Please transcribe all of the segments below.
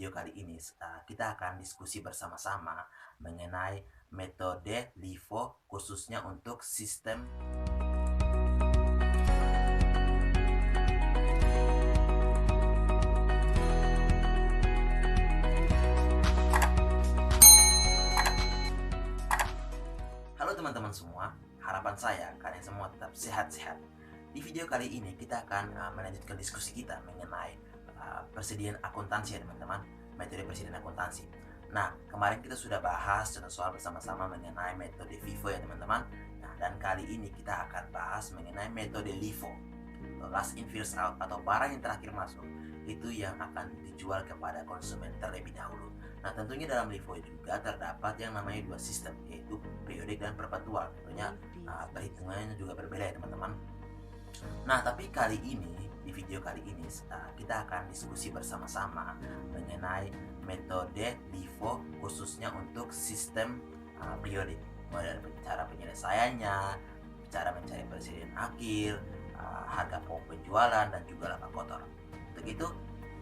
video kali ini kita akan diskusi bersama-sama mengenai metode LIFO khususnya untuk sistem. Halo teman-teman semua, harapan saya kalian semua tetap sehat-sehat. Di video kali ini kita akan melanjutkan diskusi kita mengenai persediaan akuntansi ya teman-teman, metode persediaan akuntansi. Nah, kemarin kita sudah bahas soal bersama-sama mengenai metode FIFO ya teman-teman. Nah, dan kali ini kita akan bahas mengenai metode LIFO, last in first out, atau barang yang terakhir masuk itu yang akan dijual kepada konsumen terlebih dahulu. Nah, tentunya dalam LIFO juga terdapat yang namanya dua sistem, yaitu periodik dan perpetual. Tentunya perhitungannya juga berbeda ya teman-teman. Nah, tapi kali ini, di video kali ini kita akan diskusi bersama-sama mengenai metode LIFO khususnya untuk sistem periodik. Mulai dari cara penyelesaiannya, cara mencari persediaan akhir, harga pokok penjualan, dan juga laba kotor. Untuk itu,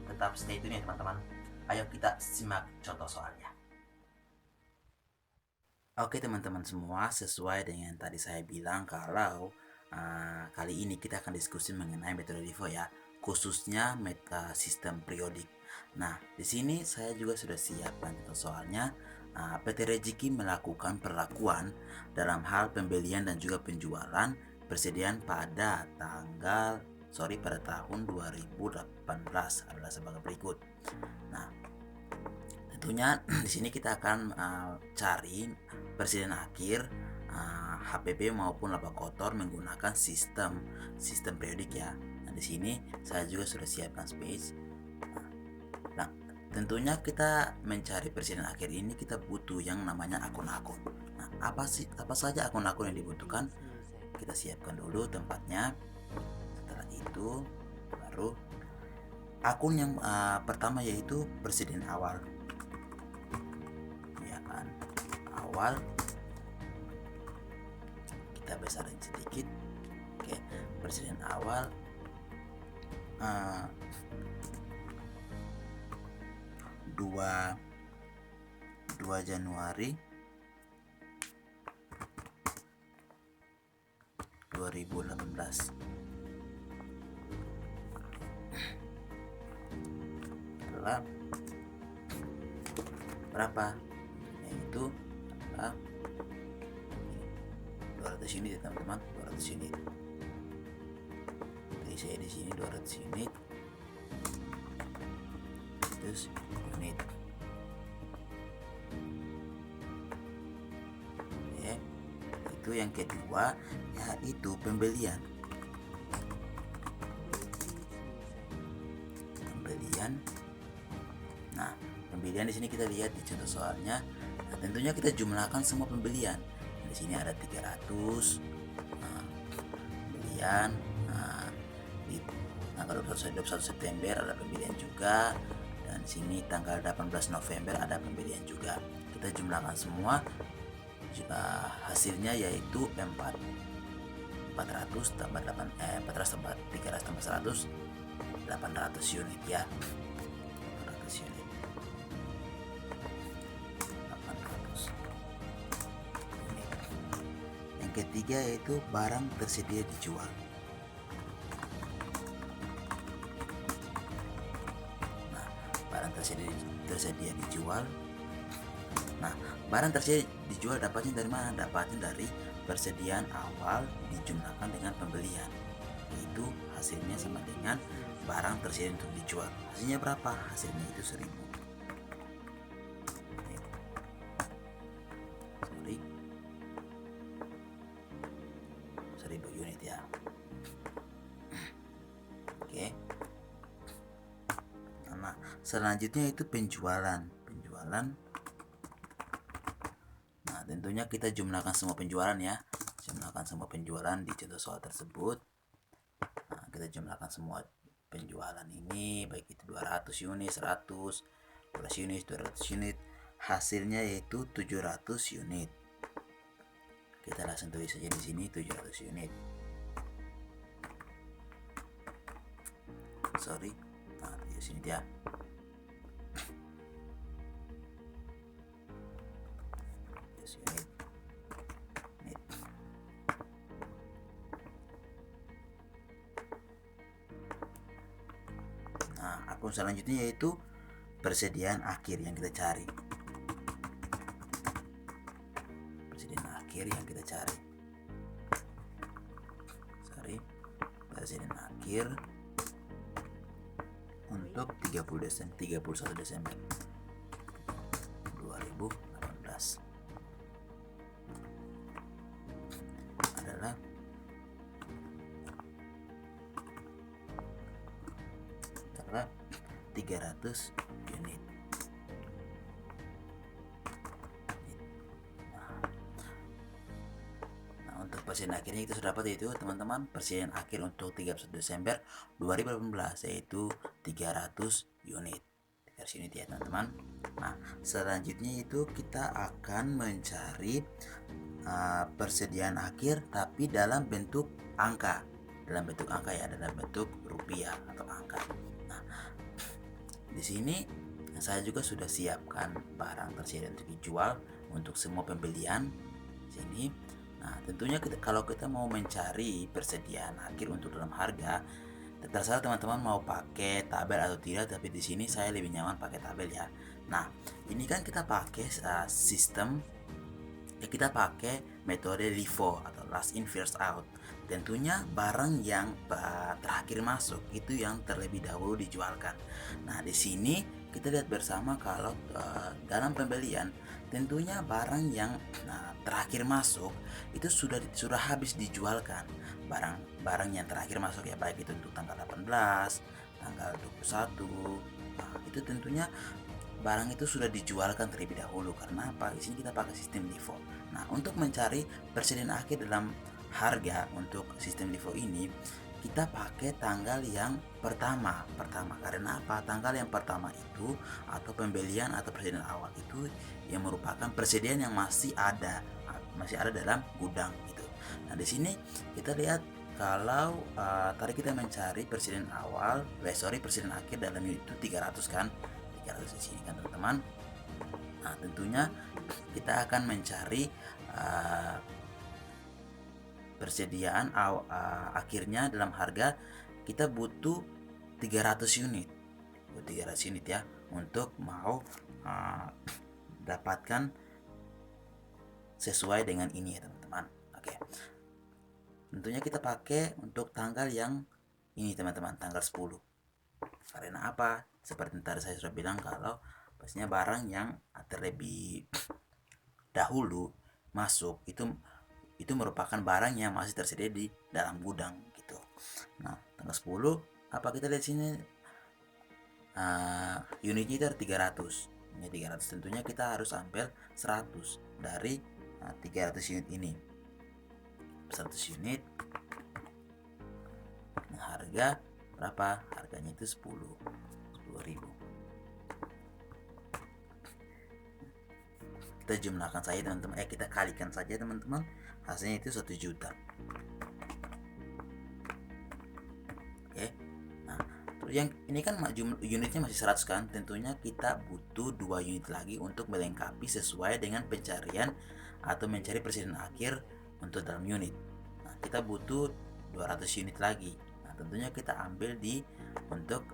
tetap stay tune ya teman-teman. Ayo kita simak contoh soalnya. Oke teman-teman semua, sesuai dengan tadi saya bilang kalau kali ini kita akan diskusi mengenai metode LIFO ya, khususnya meta sistem periodik. Nah, di sini saya juga sudah siapkan contoh soalnya. PT Rejeki melakukan perlakuan dalam hal pembelian dan juga penjualan persediaan pada tahun 2018 adalah sebagai berikut. Nah, tentunya di sini kita akan cari persediaan akhir HPP maupun laba kotor menggunakan sistem periodik ya. Nah, di sini saya juga sudah siapkan space. Nah, tentunya kita mencari persediaan akhir ini kita butuh yang namanya akun-akun. Nah, apa saja akun-akun yang dibutuhkan? Kita siapkan dulu tempatnya. Setelah itu baru akun yang pertama yaitu persediaan awal. Ya kan? Awal kita besarin sedikit. Oke, persediaan awal 2 Januari 2018. Adalah berapa? Yaitu adalah 200 unit ya teman-teman, 200 unit. Jadi saya di sini 200 unit. Terus unit. Oke. Itu yang kedua yaitu pembelian. Nah, pembelian di sini kita lihat di contoh soalnya. Nah, tentunya kita jumlahkan semua pembelian. Di sini ada 300 pembelian. Tanggal 21 September ada pembelian juga, dan sini tanggal 18 November ada pembelian juga. Kita jumlahkan semua, hasilnya yaitu 400 tambah 300 tambah 100, 800 unit ya. 800 unit. 800 unit. Yang ketiga yaitu barang tersedia dijual. Nah, barang tersedia dijual. Nah, barang tersedia dijual dapatnya dari mana? Dapatnya dari persediaan awal dijumlahkan dengan pembelian. Itu hasilnya sama dengan barang tersedia untuk dijual. Hasilnya berapa? Hasilnya itu 1000. 1000 unit ya. Oke. Nah, selanjutnya itu penjualan. Nah, tentunya kita jumlahkan semua penjualan ya. Jumlahkan semua penjualan di contoh soal tersebut. Nah, kita jumlahkan semua penjualan ini, baik itu 200 unit, 100, 200 unit, 200 unit. Hasilnya yaitu 700 unit. Kita langsung tulis saja di sini 700 unit. Nah, di sini dia. unit. Nah, akun selanjutnya yaitu persediaan akhir yang kita cari. Persediaan akhir yang kita cari. Persediaan akhir untuk 31 Desember 2018 adalah adalah 300 unit. Untuk persediaan akhirnya kita sudah dapat, yaitu teman-teman persediaan akhir untuk 31 Desember 2018 yaitu 300 unit. 300 unit ya teman-teman. Nah, selanjutnya itu kita akan mencari persediaan akhir tapi dalam bentuk angka. Dalam bentuk angka ya, dalam bentuk rupiah atau angka. Nah, di sini saya juga sudah siapkan barang tersedia untuk dijual untuk semua pembelian di sini. Nah, tentunya kalau kita mau mencari persediaan akhir untuk dalam harga, terserah teman-teman mau pakai tabel atau tidak, tapi di sini saya lebih nyaman pakai tabel ya. Nah, ini kan kita pakai sistem kita pakai metode LIFO atau last in first out. Tentunya barang yang terakhir masuk itu yang terlebih dahulu dijualkan. Nah, di sini kita lihat bersama kalau dalam pembelian tentunya barang yang terakhir masuk itu sudah habis dijualkan. Barang yang terakhir masuk ya, baik itu untuk tanggal 18, tanggal 21. Nah, itu tentunya barang itu sudah dijualkan terlebih dahulu. Karena apa? Di sini kita pakai sistem LIFO. Nah, untuk mencari persediaan akhir dalam harga untuk sistem LIFO ini, kita pakai tanggal yang pertama. Karena apa? Tanggal yang pertama itu atau pembelian atau persediaan awal itu yang merupakan persediaan yang masih ada dalam gudang gitu. Nah, di sini kita lihat kalau tadi kita mencari persediaan awal, persediaan akhir dalam unit itu 300 kan? 300 di sini kan teman-teman. Nah, tentunya kita akan mencari persediaan akhirnya dalam harga kita butuh 300 unit. 300 unit ya untuk mau dapatkan sesuai dengan ini ya teman-teman. Oke. Tentunya kita pakai untuk tanggal yang ini teman-teman, tanggal 10. Karena apa? Seperti tadi saya sudah bilang kalau pastinya barang yang terlebih dahulu masuk itu merupakan barang yang masih tersedia di dalam gudang gitu. Nah, tanggal 10 apa kita lihat sini unitnya itu ada 300. Ini 300, tentunya kita harus ambil 100 dari 300 unit ini. 100 unit. Nah, harga berapa? Harganya itu 10.000. Kita jumlahkan saja teman-teman, kita kalikan saja teman-teman, hasilnya itu 1 juta. Oke. Nah, terus yang ini kan unitnya masih 100 kan, tentunya kita butuh 2 unit lagi untuk melengkapi sesuai dengan pencarian atau mencari persediaan akhir untuk dalam unit. Nah, kita butuh 200 unit lagi. Nah, tentunya kita ambil untuk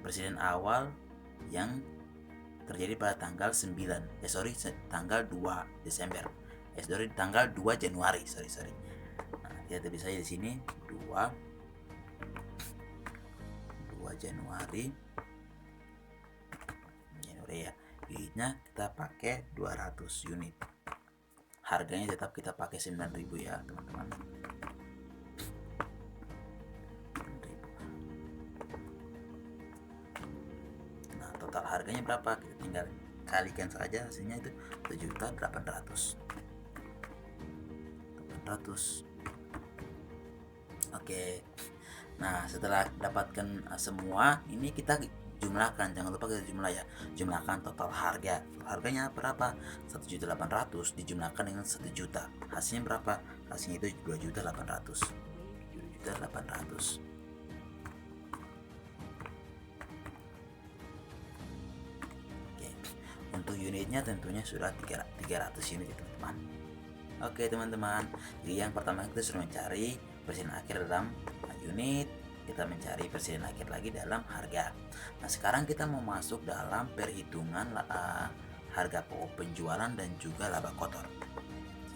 persediaan awal yang terjadi pada tanggal tanggal 2 Desember. Tanggal 2 Januari, sorry. Nah, kita bisa di sini 2 Januari ya. Unitnya kita pakai 200 unit. Harganya tetap kita pakai 9.000 ya, teman-teman. Total harganya berapa? Kita tinggal kalikan saja, hasilnya itu 7.800.000. Oke. Nah, setelah dapatkan semua ini kita jumlahkan, jangan lupa kita jumlah ya. Jumlahkan total harga. Harganya berapa? 1.800.000 dijumlahkan dengan 1 juta. Hasilnya berapa? Hasilnya itu 2.800.000. 2.800.000. untuk unitnya tentunya sudah 300 unit ya teman-teman. Oke teman-teman, jadi yang pertama kita sudah mencari presiden akhir dalam unit, kita mencari presiden akhir lagi dalam harga. Nah sekarang kita mau masuk dalam perhitungan harga pokok penjualan dan juga laba kotor.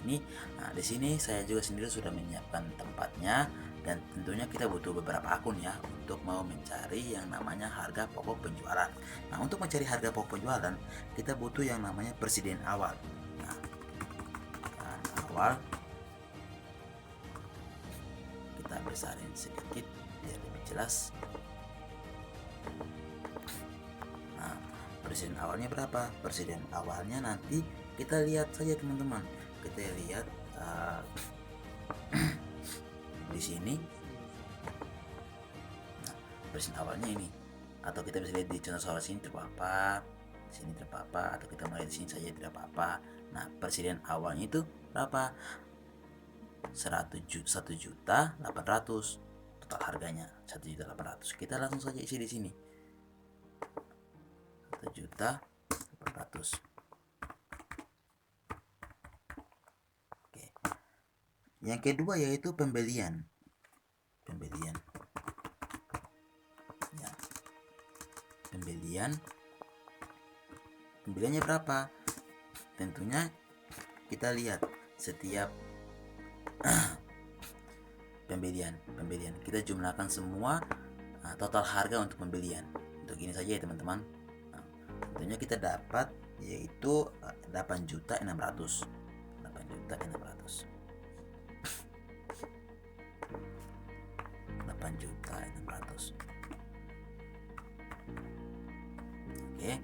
Nah di sini saya juga sendiri sudah menyiapkan tempatnya, dan tentunya kita butuh beberapa akun ya untuk mau mencari yang namanya harga pokok penjualan. Nah untuk mencari harga pokok penjualan kita butuh yang namanya presiden awal. Nah, awal kita besarin sedikit biar lebih jelas. Nah presiden awalnya berapa? Presiden awalnya nanti kita lihat saja teman-teman, kita lihat di sini. Nah, presiden awalnya ini, atau kita bisa lihat di contoh soal sini terpapar, sini terpapar, atau kita mulai di sini saja tidak apa-apa. Nah presiden awalnya itu berapa? 1.800.000 total harganya 1.800.000. Kita langsung saja isi di sini 1.800.000. Oke. Yang kedua yaitu pembelian. Ya. Pembeliannya berapa? Tentunya kita lihat setiap pembelian kita jumlahkan semua total harga untuk pembelian. Untuk ini saja ya teman-teman. Nah, tentunya kita dapat yaitu 8.600.000. 8.600.000. 8.600.000. Oke.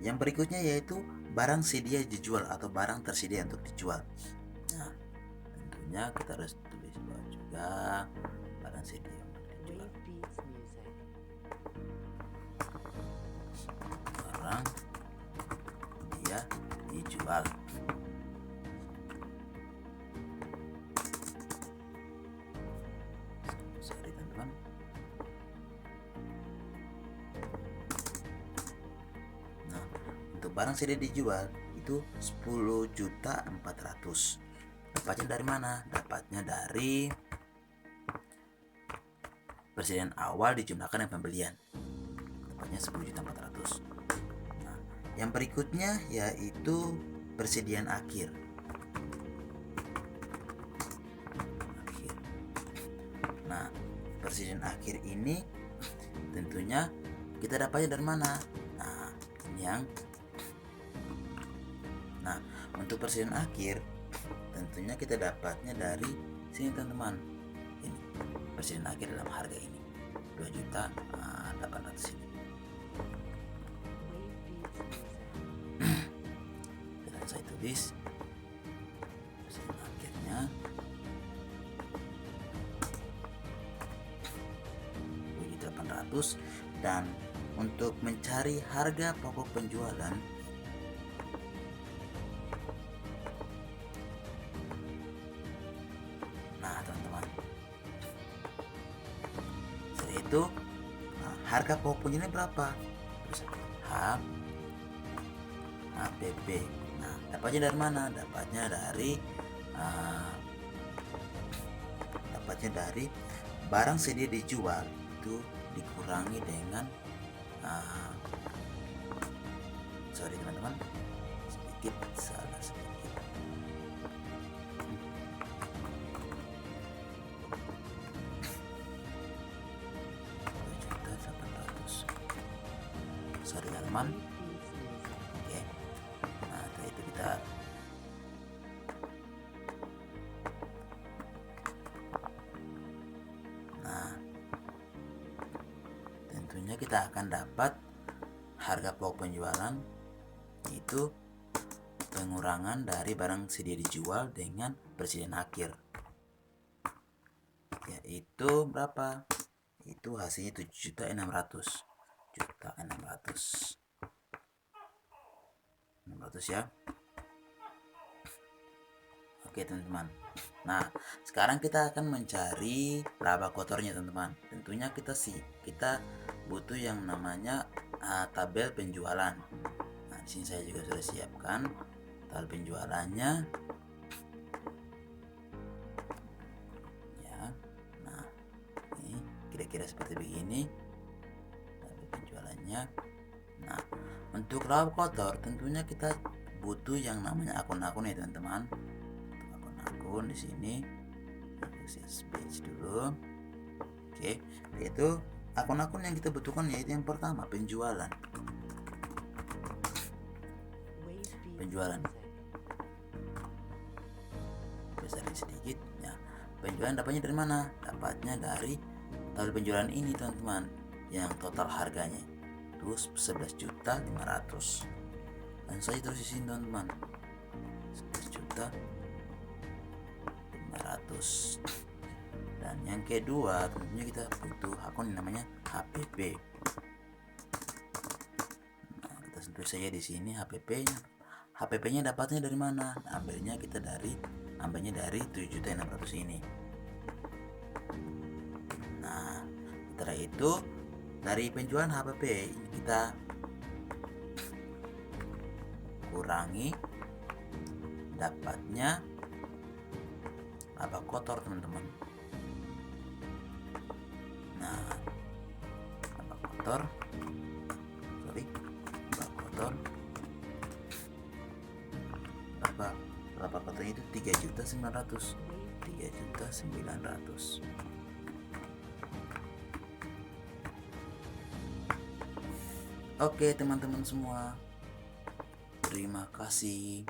Yang berikutnya yaitu barang sedia dijual atau barang tersedia untuk dijual. Nah, tentunya kita harus tulis bawah juga barang sedia untuk dijual. Barang dia dijual. Sorry teman-teman. Nah, untuk barang sedia dijual itu 10.400.000. Dapatnya dari mana? Dapatnya dari presiden awal dijumlahkan dengan pembelian. Dapatnya 10.400.000. Nah, yang berikutnya yaitu persediaan akhir. Nah, persediaan akhir ini tentunya kita dapatnya dari mana? Nah, ini untuk persediaan akhir tentunya kita dapatnya dari sini teman-teman. Ini persediaan akhir dalam harga ini 2.800.000 ini. Dan saya tulis persediaan akhirnya 2.800.000. Dan untuk mencari harga pokok penjualan itu harga pokok penjualan berapa? Terus HPP. Nah, dapatnya dari mana? Dapatnya dari barang sedia dijual itu dikurangi dengan sorry teman-teman, sedikit salah sedikit. Sorry teman-teman. Oke. Nah, itu kita tentunya kita akan dapat harga pokok penjualan itu pengurangan dari barang sedia dijual dengan persediaan akhir, yaitu berapa? Itu hasilnya 7.600.000 ya. Oke teman-teman. Nah, sekarang kita akan mencari laba kotornya teman-teman. Tentunya kita butuh yang namanya tabel penjualan. Nah, Di sini saya juga sudah siapkan total penjualannya. Ya. Nah, ini kira-kira seperti begini total penjualannya. Nah, untuk raw kotor tentunya kita butuh yang namanya akun-akun ya teman-teman. Akun-akun di sini page dulu. Oke, yaitu akun-akun yang kita butuhkan yaitu yang pertama penjualan. Besarin sedikit ya. Penjualan dapatnya dari mana? Dapatnya dari total penjualan ini teman-teman, yang total harganya terus 11.500.000. Dan saya terus di sini teman-teman, 11.500.000. Dan yang kedua tentunya kita butuh akun yang namanya HPP. Nah, kita sentuh saja di sini HPP-nya. HPP-nya dapatnya dari mana? Ambilnya dari 7.600.000 ini. Nah, setelah itu dari penjualan HPP ini kita kurangi dapatnya laba kotor teman-teman. Nah, laba kotor itu 3.900.000. Oke teman-teman semua, terima kasih.